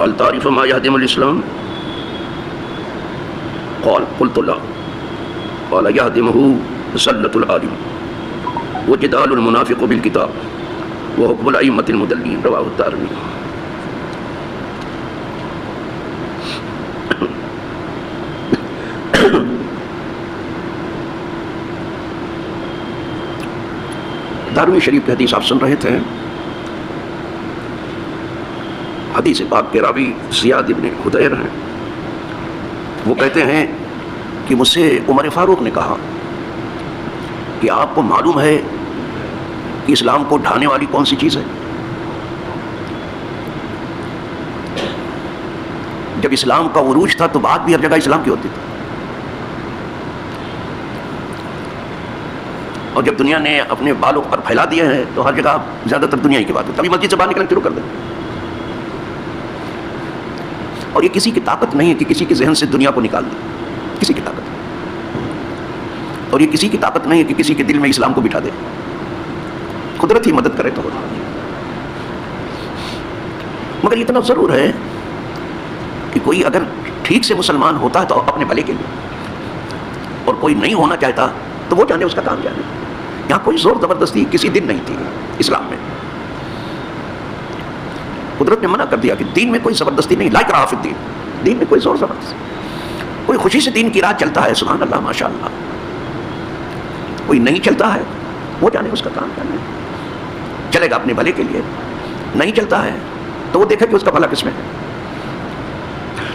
هل تعرف ما يهدم الإسلام؟ قال قلت لا. قال يهدمه زلة العالم وجدال المنافق بالكتاب وحكم الأئمة المضلين. رواه الدارمي. دارمی شریف کی حدیث آپ سن رہے تھے. حدیث پاک کے راوی زیاد ابن حدیر ہیں. وہ کہتے ہیں کہ مجھ سے عمر فاروق نے کہا کہ آپ کو معلوم ہے کہ اسلام کو ڈھانے والی کون سی چیز ہے؟ جب اسلام کا عروج تھا تو بات بھی ہر جگہ اسلام کی ہوتی تھی، اور جب دنیا نے اپنے بالوں پر پھیلا دیے ہیں تو ہر جگہ زیادہ تر دنیا ہی کی بات ہے. تبھی مسجد سے باہر نکلنا شروع کر دیں. اور یہ کسی کی طاقت نہیں ہے کہ کسی کے ذہن سے دنیا کو نکال دے. کسی کی طاقت نہیں. اور یہ کسی کی طاقت نہیں ہے کہ کسی کے دل میں اسلام کو بٹھا دے. قدرت ہی مدد کرے تو. مگر اتنا ضرور ہے کہ کوئی اگر ٹھیک سے مسلمان ہوتا ہے تو اپنے بھلے کے لیے، اور کوئی نہیں ہونا چاہتا تو وہ جانے اس کا کام جانے. یہاں کوئی زور زبردستی کسی دن نہیں تھی اسلام میں. قدرت نے منع کر دیا کہ دین میں کوئی زبردستی نہیں. لا اکراہ فی الدین. دین میں کوئی زور زبردستی. کوئی خوشی سے دین کی راہ چلتا ہے، سبحان اللہ ماشاء اللہ. کوئی نہیں چلتا ہے وہ جانے اس کا کام جانے. چلے گا اپنے بھلے کے لیے، نہیں چلتا ہے تو وہ دیکھے کہ اس کا بھلا کس میں ہے.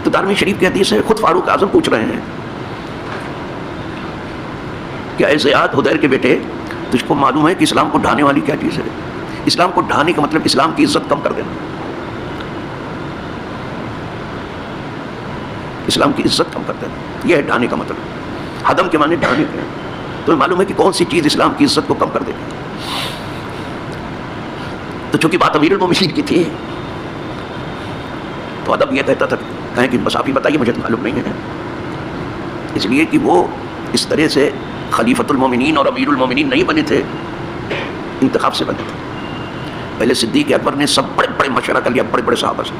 تو دارمی شریف کی حدیث ہے، خود فاروق اعظم پوچھ رہے ہیں کہ اے زیاد حدیر کے بیٹے، تجھ کو معلوم ہے کہ اسلام کو ڈھانے والی کیا چیز ہے؟ اسلام کو ڈھانے کا مطلب اسلام کی عزت کم کر دینا. اسلام کی عزت کم کر دینا، یہ ہے ڈھانے کا مطلب. ہدم کے معنی ڈھانے کے. تمہیں معلوم ہے کہ کون سی چیز اسلام کی عزت کو کم کر دے گی؟ تو چونکہ بات امیر المومنین کی تھی تو ادب یہ کہتا تھا کہیں کہ بس آپ ہی بتائیے، مجھے تو معلوم نہیں ہے. اس لیے کہ وہ اس طرح سے خلیفۃ المومنین اور امیر المومنین نہیں بنے تھے، انتخاب سے بنے تھے. پہلے صدیق اکبر نے سب بڑے بڑے مشورہ کر لیا، بڑے بڑے صحابہ سے،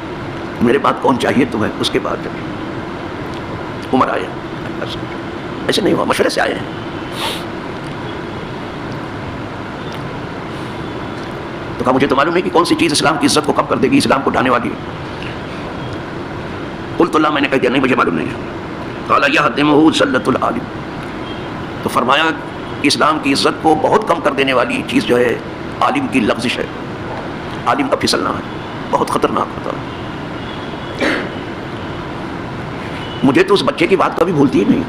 میرے بعد کون چاہیے تمہیں. اس کے بعد جب عمر آیا، ایسے نہیں ہوا، مشورے سے آئے ہیں. تو کہا مجھے تو معلوم ہے کہ کون سی چیز اسلام کی عزت کو کم کر دے گی، اسلام کو ڈھانے والی. قلت اللہ، میں نے کہہ دیا نہیں مجھے معلوم نہیں ہے. قال یہدمہ زلۃ العالم. تو فرمایا کہ اسلام کی عزت کو بہت کم کر دینے والی چیز جو ہے عالم کی لغزش ہے، عالم کا پھسلنا ہے. بہت خطرناک ہوتا ہے. مجھے تو اس بچے کی بات کبھی بھولتی ہی نہیں.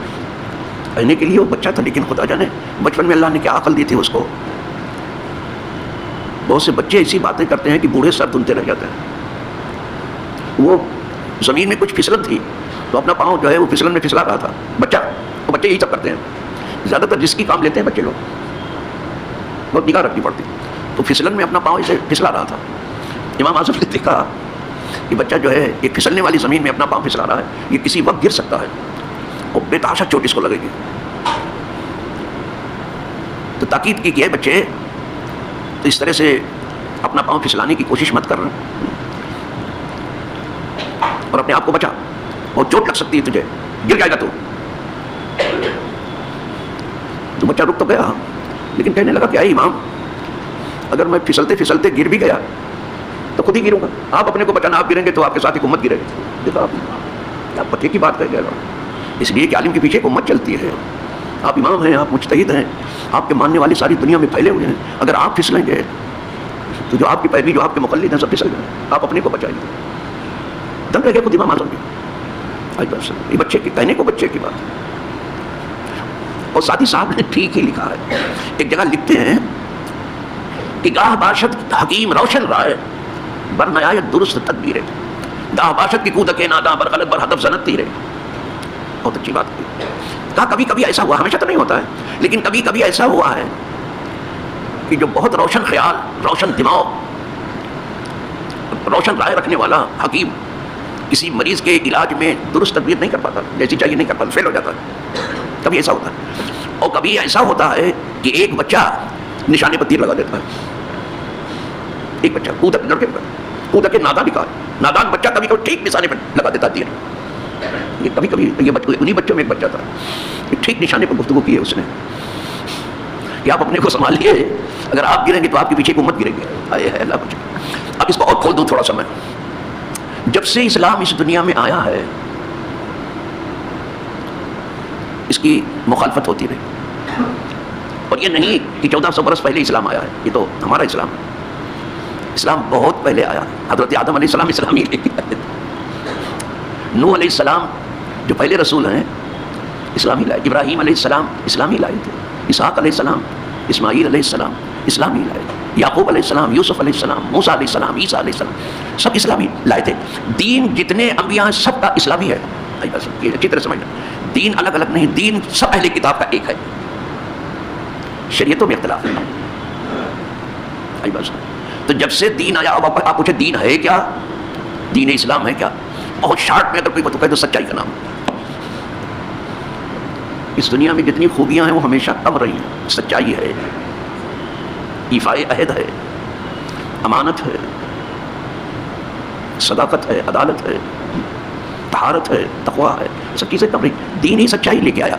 کہنے کے لیے وہ بچہ تھا، لیکن خدا جانے بچپن میں اللہ نے کیا عقل دی تھی اس کو. بہت سے بچے ایسی باتیں کرتے ہیں کہ بوڑھے سر دھنتے رہ جاتے ہیں. وہ زمین میں کچھ پھسلن تھی تو اپنا پاؤں جو ہے وہ پھسلن میں پھسلا رہا تھا. وہ بچے یہی سب کرتے ہیں. زیادہ تر جس کی کام لیتے ہیں بچے لوگ، بہت نگاہ رکھنی پڑتی. تو پھسلن میں اپنا پاؤں اسے پھسلا رہا تھا. امام اعظم نے دیکھا کہ بچہ جو ہے یہ پھسلنے والی زمین میں اپنا پاؤں پھسلا رہا ہے، یہ کسی وقت گر سکتا ہے اور بے تحاشا چوٹ اس کو لگے گی. تو تاکید کی کہ اے بچے، تو اس طرح سے اپنا پاؤں پھسلانے کی کوشش مت کر رہے اور اپنے آپ کو بچا، اور چوٹ لگ سکتی ہے تجھے، گر جائے گا تو بچہ رک تو گیا، لیکن کہنے لگا کہ اے امام، اگر میں پھسلتے پھسلتے گر بھی گیا تو خود ہی گروں گا. آپ اپنے کو بچانا، آپ گریں گے تو آپ کے ساتھ ایک امت گرے گی. دیکھا آپ بچے کی بات کر گیا. اس لیے کہ عالم کے پیچھے ایک امت چلتی ہے. آپ امام ہیں، آپ مجتہد ہیں، آپ کے ماننے والے ساری دنیا میں پھیلے ہوئے ہیں. اگر آپ پھسلیں گے تو جو آپ کی پیروی، جو آپ کے مقلد ہیں، سب پھسل گئے. آپ اپنے کو بچائیے. دنگ رہ گیا خود امام اعظم بھی. یہ بچے کی کہنے کو بچے کی بات. اور ساتھی صاحب نے ٹھیک ہی لکھا ہے. ایک جگہ لکھتے ہیں کہ گاہ باشد حکیم روشن رائے بر نہایت درست تدبیر ہے، گاہ باشد کی کودک ناداں بر غلط بر ہدف زنت تیرے. بہت اچھی بات کی. کہا کبھی کبھی ایسا ہوا، ہمیشہ تو نہیں ہوتا ہے، لیکن کبھی کبھی ایسا ہوا ہے کہ جو بہت روشن خیال، روشن دماغ، روشن رائے رکھنے والا حکیم کسی مریض کے علاج میں درست تدبیر نہیں کر پاتا، جیسی چاہیے نہیں کر پاتا، فیل ہو جاتا ہے. کبھی ایسا ہوتا ہے. اور کبھی ایسا ہوتا ہے کہ ایک بچہ نشانے پر تیر لگا دیتا ہے. ایک بچہ کودک، لڑکے پر کودک نادا لکھا ہے، نادان بچہ کبھی کبھی ٹھیک نشانے پر لگا دیتا تیر. یہ کبھی کبھی یہ انہیں بچوں میں ایک بچہ تھا، ٹھیک نشانے پر گفتگو کی ہے اس نے کہ آپ اپنے کو سنبھالیے، اگر آپ گریں گے تو آپ کے پیچھے امت گرے گی. آئے ہے اللہ بچے. اب اس کو اور کھول دوں تھوڑا سا میں. جب سے اسلام اس دنیا میں آیا ہے اس کی مخالفت ہوتی رہی، اور یہ نہیں کہ 1400 برس پہلے اسلام آیا ہے، یہ تو ہمارا اسلام ہے. اسلام بہت پہلے آیا. حضرت آدم علیہ السلام اسلامی لے کے آئے. نوح علیہ السلام جو پہلے رسول ہیں اسلامی لائے. ابراہیم علیہ السلام اسلامی لائے تھے. اسحاق علیہ السلام، اسماعیل علیہ السلام اسلامی لائے. یعقوب علیہ السلام، یوسف علیہ السلام، موسیٰ علیہ السلام، عیسیٰ علیہ السلام سب اسلامی لائے تھے. دین جتنے انبیاء ہیں سب کا اسلامی ہے. اچھی طرح سمجھنا، دین الگ الگ نہیں، دین سب اہل کتاب کا ایک ہے. شریعتوں میں اختلاف ہے. تو جب سے دین آیا، اب آپ پوچھے دین ہے کیا، دین اسلام ہے کیا؟ بہت شارٹ میں اگر کوئی بتائے تو سچائی کا نام. اس دنیا میں جتنی خوبیاں ہیں وہ ہمیشہ کم رہی ہیں. سچائی ہے، ایفائے عہد ہے، امانت ہے، صداقت ہے، عدالت ہے، طہارت ہے، تقویٰ ہے. سب چیزیں کم رہی. دین ہی سچائی لے کے آیا،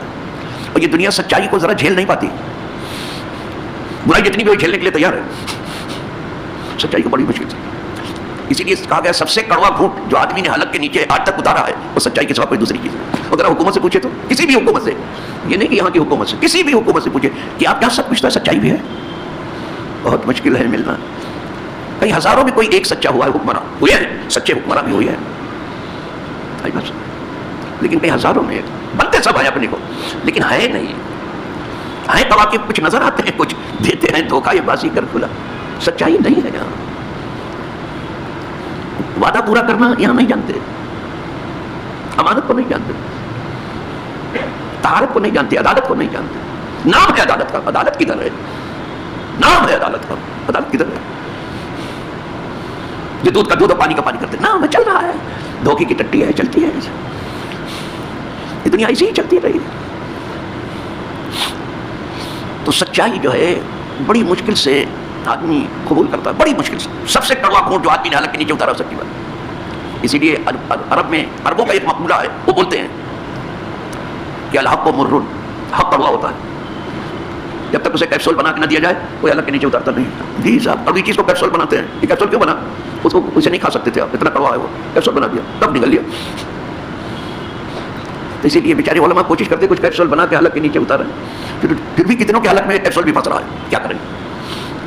اور یہ دنیا سچائی کو ذرا جھیل نہیں پاتی. برائی جتنی بھی جھیلنے کے لیے تیار ہے، سچائی کو بڑی مشکل سے. اسی لیے کہا گیا سب سے کڑوا گھونٹ جو آدمی نے حلق کے نیچے آج تک اتارا ہے وہ سچائی کے سوا کوئی دوسری چیز ہے. اگر حکومت سے پوچھے تو کسی بھی حکومت سے، یہ نہیں کہ یہاں کی حکومت سے، کسی بھی حکومت سے پوچھے کہ آپ کیا سب پوچھتا ہے سچائی بھی ہے، بہت مشکل ہے ملنا. کئی ہزاروں میں کوئی ایک سچا ہوا ہے حکمراں ہوئے ہیں، سچے حکمراں بھی ہوئے ہیں، لیکن کئی ہزاروں میں بنتے سب ہیں اپنے کو، لیکن ہے نہیں. ہیں تواقع کچھ نظر آتے ہیں، کچھ دیتے ہیں دھوکہ یہ بازی کر کھلا. سچائی نہیں ہے یہاں. وعدہ پورا کرنا یہاں نہیں جانتے، امانت کو نہیں جانتے، طہارت کو نہیں جانتے، عدالت کو نہیں جانتے. نام ہے عدالت کا، عدالت کدھر ہے؟ نام ہے عدالت کا، عدالت کدھر ہے؟ یہ دودھ کا دودھ اور پانی کا پانی کرتے نام ہے، چل رہا ہے. دھوکے کی ٹٹی ہے، چلتی ہے. یہ دنیا ایسی ہی چلتی رہی. تو سچائی جو ہے بڑی مشکل سے آدمی قبول کرتا ہے، بڑی مشکل سے. سب سے کڑوا گھونٹ جو آدمی نے حلق کے نیچے اتارا سکتی بات. اسی لیے عرب میں عربوں کا ایک مقولہ ہے، وہ بولتے ہیں کہ الحق و مرن، حق کڑوا ہوتا ہے. جب تک اسے کیپسول بنا کے نہ دیا جائے کوئی حلق کے نیچے اتارتا نہیں. جی صاحب ابھی چیز کو کیپسول بناتے ہیں. یہ کیپسول کیوں بنا؟ اس کو اسے نہیں کھا سکتے تھے آپ، اتنا کڑوا ہے وہ. کیپسول بنا دیا تب نکل لیا. تو اسی لیے بیچارے علماء کوشش کرتے کچھ کیپسول بنا کے حلق کے نیچے اتارے، پھر بھی کتنوں کے حلق میں کیپسول بھی پھنس رہا ہے. کیا کریں؟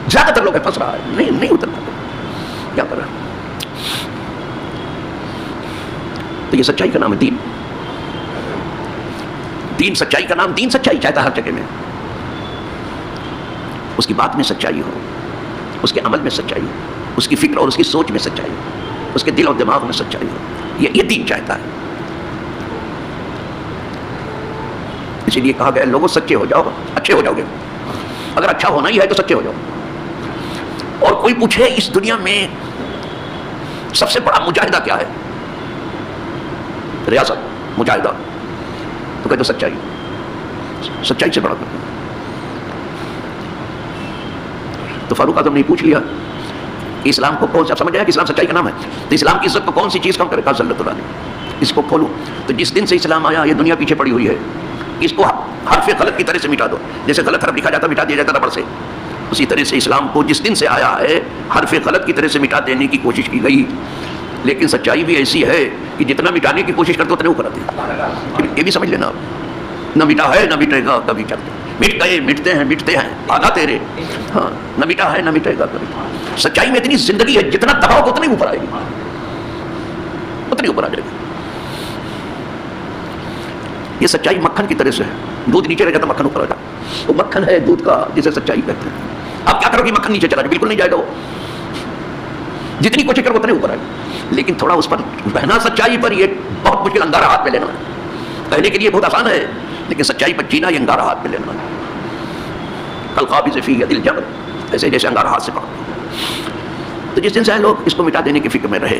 زیادہ تر لوگ پھنس رہا ہے، نہیں اترنا. کیا کر رہا ہے؟ تو یہ سچائی کا نام ہے دین. دین سچائی کا نام. دین سچائی چاہتا ہر جگہ میں. اس کی بات میں سچائی ہو، اس کے عمل میں سچائی ہو، اس کی فکر اور اس کی سوچ میں سچائی ہو، اس کے دل اور دماغ میں سچائی ہو. یہ دین چاہتا ہے. اسی لیے کہا گیا لوگوں سچے ہو جاؤ، اچھے ہو جاؤ گے. اگر اچھا ہونا ہی ہے تو سچے ہو جاؤ. اور کوئی پوچھے اس دنیا میں سب سے بڑا مجاہدہ کیا ہے؟ ریاست مجاہدہ، تو کہتے سچائی. سچائی سے بڑا کرنا. تو فاروق اعظم نے پوچھ لیا کہ اسلام کو کون سا، سمجھ آیا کہ اسلام سچائی کا نام ہے، تو اسلام کی عزت کو کون سی چیز کم کرے؟ کہا ذلت اللہ. اس کو کھولوں تو جس دن سے اسلام آیا یہ دنیا پیچھے پڑی ہوئی ہے. اس کو حرف غلط کی طرح سے مٹا دو. جیسے غلط حرف لکھا جاتا مٹا دیا جاتا ربڑ سے، اسی طرح سے اسلام کو جس دن سے آیا ہے حرف غلط کی طرح سے مٹا دینے کی کوشش کی گئی. لیکن سچائی بھی ایسی ہے کہ جتنا مٹانے کی کوشش کرتے اتنے اوپر آتے ہیں. یہ بھی سمجھ لینا آپ، نہ مٹا ہے نہ مٹے گا کبھی. چلتے مٹ گئے، مٹتے ہیں آگا تیرے. ہاں، نہ مٹا ہے نہ مٹے گا کبھی. سچائی میں اتنی زندگی ہے، جتنا دباؤ اتنی اوپر آئے گی، اتنی اوپر آ جائے گی. یہ سچائی مکھن کی طرح سے ہے. دودھ نیچے رہ جاتا مکھن اوپر آ جاتا. وہ مکھن ہے دودھ کا جسے سچائی کہتے ہیں. آپ کیا کرو گے؟ مکھن نیچے چلا جائے، بالکل نہیں جائے گا وہ. جتنی کوشش کرو اتنے اوپر آئے گا. لیکن تھوڑا اس پر بہنا سچائی پر یہ بہت مشکل. انگارہ ہاتھ میں لینا ہے. کہنے کے لیے بہت آسان ہے، لیکن سچائی پر جینا یہ انگارہ ہاتھ میں لینا ہے. کالقابض فی ید الجمر، ایسے جیسے انگارہ ہاتھ سے پکڑو. تو جس دن سے لوگ اس کو مٹا دینے کی فکر میں رہے،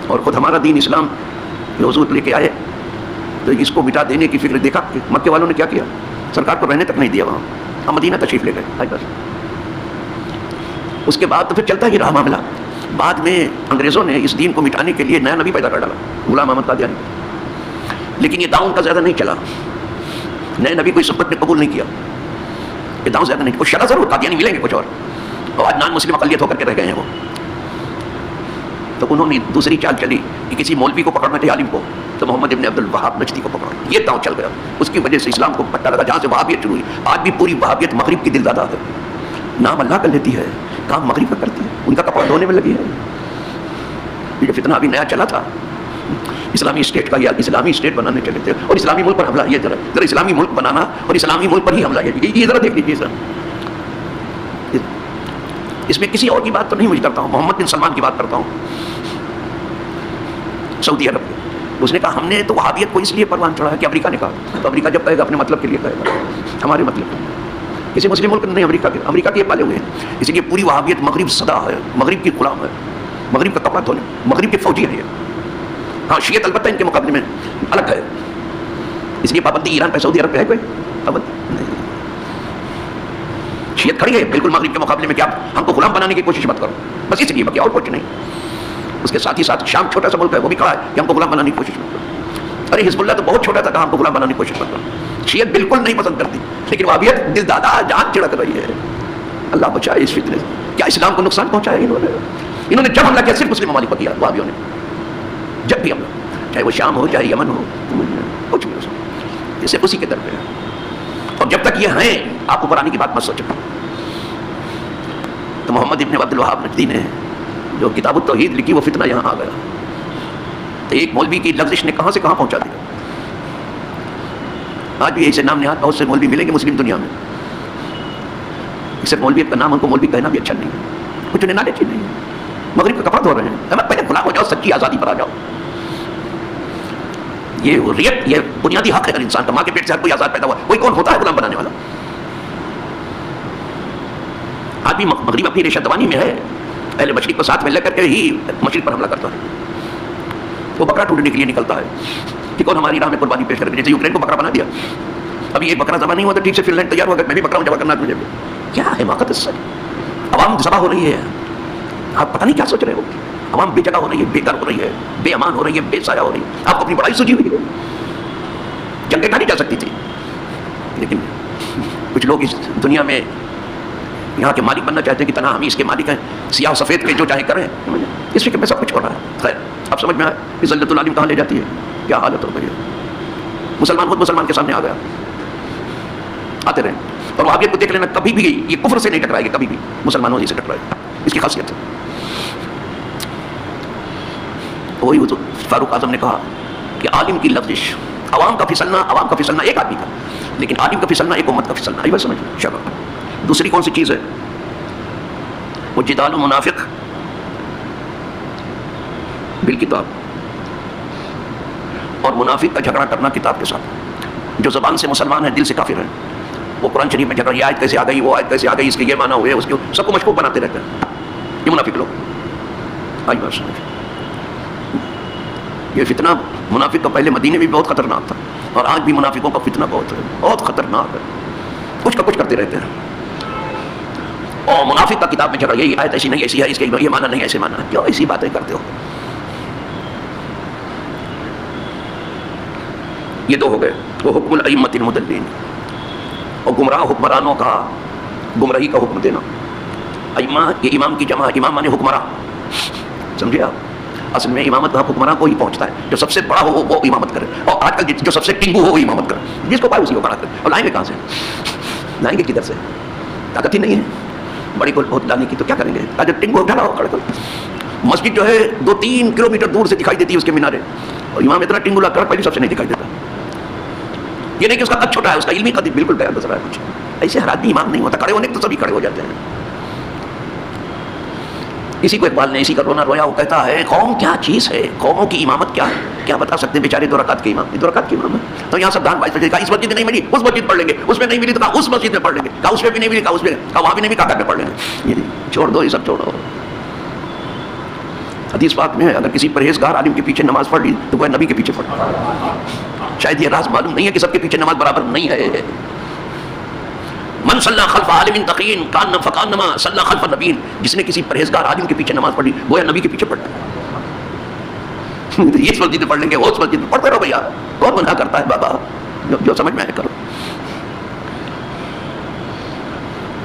اور خود ہمارا دین اسلام یہ حضور لے کے آئے تو اس کو مٹا دینے کی فکر. دیکھا کہ مکے والوں نے کیا کیا، سرکار کو رہنے تک نہیں دیا وہاں. ہم مدینہ تشریف لے گئے. اس کے بعد تو پھر چلتا ہی رہا معاملہ. بعد میں انگریزوں نے اس دین کو مٹانے کے لیے نیا نبی پیدا کر ڈالا، غلام احمد قادیانی، لیکن یہ داؤں کا زیادہ نہیں چلا، نئے نبی کو اس امت نے قبول نہیں کیا، یہ داؤں زیادہ نہیں، کچھ شرح ضرور قادیانی ملیں گے کچھ اور آج نان مسلم اقلیت ہو کر کے رہ گئے ہیں وہ. تو انہوں نے دوسری چال چلی کہ کسی مولوی کو پکڑنا چاہیے عالم کو، تو محمد ابن عبد الوہاب نجدی کو پکڑا، یہ داؤں چل گیا، اس کی وجہ سے اسلام کو پتہ لگا، جہاں سے وہابیت شروع ہوئی. آج بھی پوری وہابیت مغرب کی دل دادا ہے، نام اللہ کا لیتی ہے، کام مغرب کا کرتی ہے، ان کا کپڑا دھونے میں لگی ہے. یہ جو فتنہ ابھی نیا چلا تھا اسلامی اسٹیٹ کا، یا اسلامی اسٹیٹ بنانے چلے تھے اور اسلامی ملک پر حملہ، یہ ذرا اسلامی ملک بنانا اور اسلامی ملک پر ہی حملہ، یہ ذرا دیکھ لیجیے سر. اس میں کسی اور کی بات تو نہیں مجھے کرتا ہوں، محمد بن سلمان کی بات کرتا ہوں، سعودی عرب کے. اس نے کہا ہم نے تو وہابیت کو اس لیے پروان چڑھا ہے کہ امریکہ نے کہا، تو امریکہ جب کہے گا اپنے مطلب کے لیے کہے گا، ہمارے مطلب کے لیے. کسی مسلم ملک نے نہیں، امریکہ کے پالے ہوئے ہیں، اسی لیے پوری وہابیت مغرب صدا ہے، مغرب کی غلام ہے، مغرب کا کپڑا دھونے، مغرب کے فوجی ہے. ہاں شیعت البتہ ان کے مقابلے میں الگ ہے، اس لیے پابندی ایران پہ سعودی عرب پہ ہے کوئی پابندی نہیں. شیعت کھڑی ہے بالکل مغرب کے مقابلے میں کہ آپ ہم کو غلام بنانے کی کوشش مت کرو، بس اس لیے، باقی اور کچھ نہیں. اس کے ساتھ ہی ساتھ شام چھوٹا سا ملک ہے، وہ بھی کھڑا ہے کہ ہم کو غلام بنانے کی کوشش مت کرو. ارے حزب اللہ تو بہت چھوٹا تھا، کہا ہم کو غلام بنانے کی کوشش مت کرو. شیعت بالکل نہیں پسند کرتی، لیکن وہابیت دل دادا جان چڑک رہی ہے. اللہ بچائے اس فتنے سے. کیا اسلام کو نقصان پہنچایا انہوں نے جب حملہ کیا صرف مسلم ممالک پر کیا وہابیوں نے، جب بھی حملہ، چاہے وہ شام ہو چاہے یمن ہو، کچھ بھی ہو سکتا، یہ صرف اسی کے در پہ ہے. اور جب تک یہ ہیں آپ اوپر آنے کی بات مت سوچیں. تو محمد ابن عبد الوہاب نجدی نے جو کتاب التوحید لکھی، وہ فتنہ یہاں آ گیا. تو ایک مولوی کی لغزش نے کہاں سے کہاں پہنچا دیا. آج بھی ایسے نام نہاد بہت سے مولوی ملیں گے مسلم دنیا میں، صرف مولوی کا نام ان کو مولوی کہنا بھی اچھا نہیں ہے، کچھ انہیں نالج ہی نہیں ہے. مغرب کا کپڑا دھو رہے ہیں، پہلے غلام ہو جاؤ، سچی آزادی پر آ جاؤ. یہ حریت، یہ بنیادی حق ہے ہر انسان کا. ماں کے پیٹ سے ہر کوئی آزاد پیدا ہوا، کوئی کون ہوتا ہے غلام بنانے والا. آج بھی مغرب اپنی ریشہ دوانی میں ہے، اہل مشرق کو ساتھ میں لے کر کے ہی مشرق پر حملہ کرتا ہے. وہ بکرا ٹوٹنے کے لیے نکلتا ہے کہ کون ہماری راہ میں قربانی پیش کرے. جیسے یوکرین کو بکرا بنا دیا، ابھی ایک بکرا ذبح نہیں ہوا تو ٹھیک سے فن لینڈ تیار ہو گیا، میں بھی بکرا ہوں ذبح کرنا تجھے. کیا ہے حماقت اس سے؟ عوام ذبح ہو رہی ہے، آپ پتہ نہیں کیا سوچ رہے ہو. عوام بے جگہ ہو رہی ہے، بے گھر ہو رہی ہے، بے امان ہو رہی ہے، بے سایہ ہو رہی ہے. آپ کو اپنی بڑائی سوچی ہوئی ہے، جنگیں ڈالی جا سکتی تھی، لیکن کچھ لوگ اس دنیا میں یہاں کے مالک بننا چاہتے ہیں کہ تنہا ہم اس کے مالک ہیں، سیاہ و سفید کے جو چاہے کریں. اس فکر میں سب کچھ ہو رہا ہے. خیر اب سمجھ میں آیا کہ ذلت العالم کہاں لے جاتی ہے، کیا حالت ہو گئی ہے. مسلمان خود مسلمان کے سامنے آ گیا، آتے رہے. اور وہابیت کو دیکھ لینا، کبھی بھی یہ کفر سے نہیں ٹکرائے گی، کبھی بھی مسلمانوں ہی سے ٹکرائے گی، اس کی خاصیت ہے. وہی تو فاروق اعظم نے کہا کہ عالم کی لفظش، عوام کا پھسلنا ایک آدمی کا، لیکن عالم کا پھسلنا ایک امت کا پھسلنا. آئی بات سمجھ. چلو دوسری کون سی چیز ہے؟ وہ جدال منافق بالکتاب، اور منافق کا جھگڑا کرنا کتاب کے ساتھ. جو زبان سے مسلمان ہے دل سے کافر ہے، وہ قرآن شریف میں جھگڑا، یہ آیت کیسے آ گئی، وہ آیت کیسے آ گئی، اس کے یہ معنی ہوئے، اس کے سب کو مشکوک بناتے رہتے ہیں یہ منافق لوگ. آئی بات سمجھ. یہ فتنہ منافق کا پہلے مدینے میں بھی بہت خطرناک تھا، اور آج بھی منافقوں کا فتنہ بہت خطرناک ہے، کچھ کا کچھ کرتے رہتے ہیں. اور منافق کا کتاب میں جھگڑا، یہ آیت ایسی نہیں ایسی ہے، اس کے یہ معنی نہیں ایسے معنی ہے. کیوں ایسی باتیں کرتے ہو؟ یہ دو ہو گئے. وہ حکم الائمۃ المضلین، اور گمراہ حکمرانوں کا گمراہی کا حکم دینا. ائمہ یہ امام کی جمع، امام مانے حکمراں، سمجھے آپ؟ اصل میں امامت کا حکمراں کو ہی پہنچتا ہے، جو سب سے بڑا ہو وہ امامت کرے، اور آج کل جو سب سے ٹنگو ہو وہ امامت کرے، جس کو پائے اسی کو بڑا کرے. اور لائیں گے کہاں سے؟ لائیں گے کدھر سے؟ طاقت ہی نہیں ہے بڑی کو بہت لانے کی، تو کیا کریں گے؟ جو ٹنگو اٹھا ہو کھڑے کر. مسجد جو ہے 2-3 کلومیٹر دور سے دکھائی دیتی ہے اس کے مینارے، اور امام اتنا ٹنگو لا کر پہلے سب سے نہیں دکھائی دیتا. یہ نہیں کہ اس کا قد چھوٹا ہے، اس کا علمی قد بالکل بیان نظر آ رہا ہے. کچھ ایسے ہر آدمی امام نہیں ہوتا، کھڑے ہونے تو سبھی کھڑے ہو جاتے ہیں. اسی کو اقبال نے اسی کا رونا رویا، وہ کہتا ہے قوم کیا چیز ہے، قوموں کی امامت کیا ہے، کیا بتا سکتے ہیں بیچارے 2 رکعت کے امام، 2 رکعت کے امام ہے. تو یہاں سب دان بھائی کہا اس مسجد میں نہیں ملی اس مسجد پڑھ لیں گے، اس میں نہیں ملی تو کہا اس مسجد میں پڑھ لیں گے، کہا اس میں بھی نہیں ملی، کہا اس میں، کہا وہاں بھی نہیں ملی، کہا گھر میں پڑھ لیں گے. یہ چھوڑ دو، یہ سب چھوڑو. حدیث پاک میں ہے اگر کسی پرہیزگار عالم کے پیچھے نماز پڑھ لی تو وہ نبی کے پیچھے پڑھ. شاید یہ راز معلوم نہیں ہے کہ سب کے پیچھے نماز برابر نہیں ہے. من صلی خلف عالم تقی کان فکانما صلی خلف نبی، جس نے کسی پرہیزگار عالم کے پیچھے نماز پڑھی گویا نبی کے پیچھے پڑھا. اس مسجد میں پڑھ لیں گے اس مسجد میں پڑھتے رہو بھیا، کون منع کرتا ہے بابا، جو سمجھ میں آئے کرو.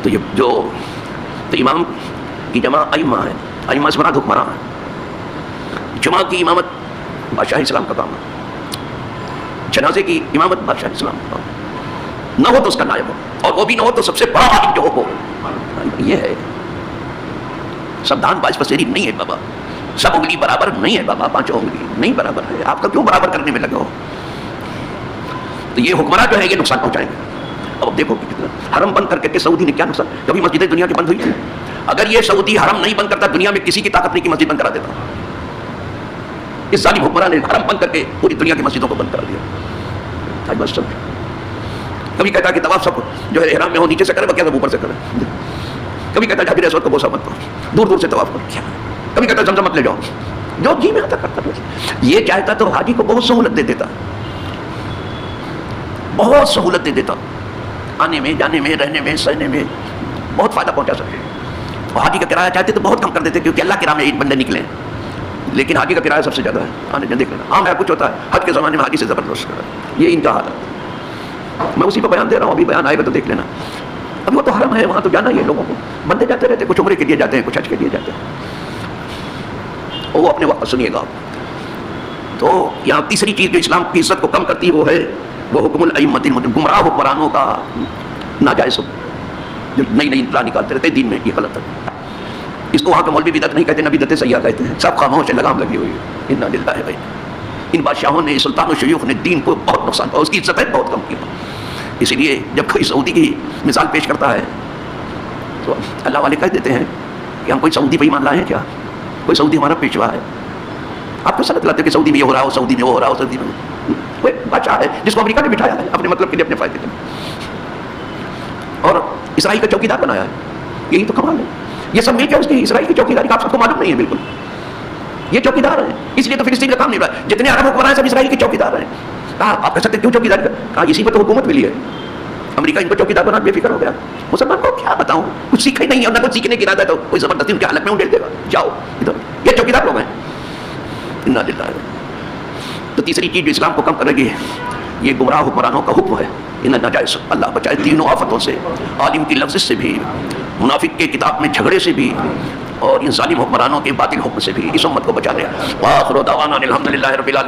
تو یہ جو تو امام کی جمع ائمہ ہے، ائمہ سے مراد حکمراں ہے. جمعہ کی امامت بادشاہ اسلام کا کام ہے، جنازے کی امامت بادشاہ اسلام کا کام ہے. نہ ہو تو اس کا نائب ہو، اور وہ بھی نہ ہو تو سب سے بڑا عالم جو ہو. یہ ہے سب دان باز پسیری نہیں ہے بابا، سب انگلی برابر نہیں ہے بابا، پانچوں انگلی نہیں برابر ہے. آپ کا کیوں برابر کرنے میں لگے ہو؟ تو یہ حکمراں جو ہے یہ نقصان پہنچائیں گے. اب دیکھو حرم بند کر کے سعودی نے کیا نقصان، کبھی مسجدیں دنیا کی بند ہوئی تھی؟ اگر یہ سعودی حرم نہیں بند کرتا دنیا میں کسی کی طاقت نہیں کی مسجد بند کرا دیتا. اس ظالم حکمراں نے حرم بند کر کے پوری دنیا کی مسجدوں کو بند کرا دیا. بس سب کبھی کہتا کہ طواف سب جو ہے احرام میں ہو نیچے سے کرے بکیا سب اوپر سے کرے. کبھی کہتا ہے حجر اسود کو بوسہ مت کرو، دور دور سے طواف کرو. کبھی کہتا ہے زمزم مت لے جاؤ، جو جی میں آتا کرتا. یہ چاہتا تو حاجی کو بہت سہولت دے دیتا، بہت سہولت دے دیتا، آنے میں جانے میں رہنے میں سہنے میں بہت فائدہ پہنچا سکتے. اور حاجی کا کرایہ چاہتے تو بہت کم کر دیتے کیونکہ اللہ کے راہ میں ایک بندے نکلے، لیکن حاجی کا کرایہ سب سے زیادہ ہے. آنے جانے دیکھ لینا. ہاں میں کچھ ہوتا ہے حج کے زمانے میں حاجی سے زبردست کرا، یہ ان کا حال ہے. میں اسی پہ بیان دے رہا ہوں، ابھی بیان آئے گا تو دیکھ لینا. ابھی وہ تو حرم ہے، وہاں تو جانا ہی ہے لوگوں کو. بندے جاتے رہتے، کچھ عمرے کے لیے جاتے ہیں، کچھ حج کے لیے جاتے ہیں. اور وہ اپنے وقت سنیے گا. تو یہاں تیسری چیز جو اسلام کی عزت کو کم کرتی ہے وہ ہے وہ حکم الائمۃ المضلین، گمراہ حکمرانوں کا ناجائز جو نئی نئی اطلاع نکالتے رہتے دین میں. یہ غلط ہے. اس کو وہاں کا مولوی بدعت نہیں کہتے، نہ بدعت سیاح کہتے ہیں. سب خاموش ہے، لگام لگی ہوئی ہے. انا للہ و ان بادشاہوں نے، سلطان و شیوخ نے دین کو بہت نقصان پہنچا، اس کی عزت بہت کم کی. اسی لیے جب کوئی سعودی کی مثال پیش کرتا ہے تو اللہ والے کہہ دیتے ہیں کہ ہم کوئی سعودی پہ ایمان لائے ہیں کیا؟ کوئی سعودی ہمارا پیشوا ہے. آپ کو سمجھ لاتے کہ سعودی میں یہ ہو رہا ہو، سعودی میں وہ ہو رہا ہو، سعودی میں کوئی بادشاہ ہے جس کو امریکہ نے بٹھایا ہے اپنے مطلب کے لیے، اپنے فائدے کے لیے، اور اسرائیل کا چوکیدار بنایا ہے. یہی تو کمال ہے. یہ سب مل کے اس کی اسرائیل کی چوکیداری کا آپ سب کو معلوم نہیں ہے بالکل. یہ چوکیدار ہیں، اس لیے تو فلسطین کا کام نہیں رہا. جتنے عرب حکمران ہیں سب اسرائیل کے چوکیدار ہیں. کہا آپ کہہ سکتے کیوں چوکیدار؟ کہا اسی پہ تو حکومت ملی ہے. امریکہ ان کو چوکیدار بنا بے فکر ہو گیا. مسلمان کو کیا بتاؤں، کچھ سیکھا ہی نہیں ہے، اور نہ کچھ سیکھنے کی ارادہ ہے تو کوئی زبردستی ان کے حلق میں اونڈیل دے گا جاؤ ادھر. یہ چوکیدار لوگ ہیں. انا للہ. تو تیسری چیز جو اسلام کو کم کرے گی یہ گمراہ حکمرانوں کا حکم ہے. انہیں ناجائز اللہ بچائے تینوں آفتوں سے، عالم کی لفظ سے بھی، منافق کے کتاب میں جھگڑے سے بھی، اور ان ظالم حکمرانوں کے باطل حکم سے بھی. اس امت کو بچا لے. وآخر دعوانا الحمدللہ رب العالمین.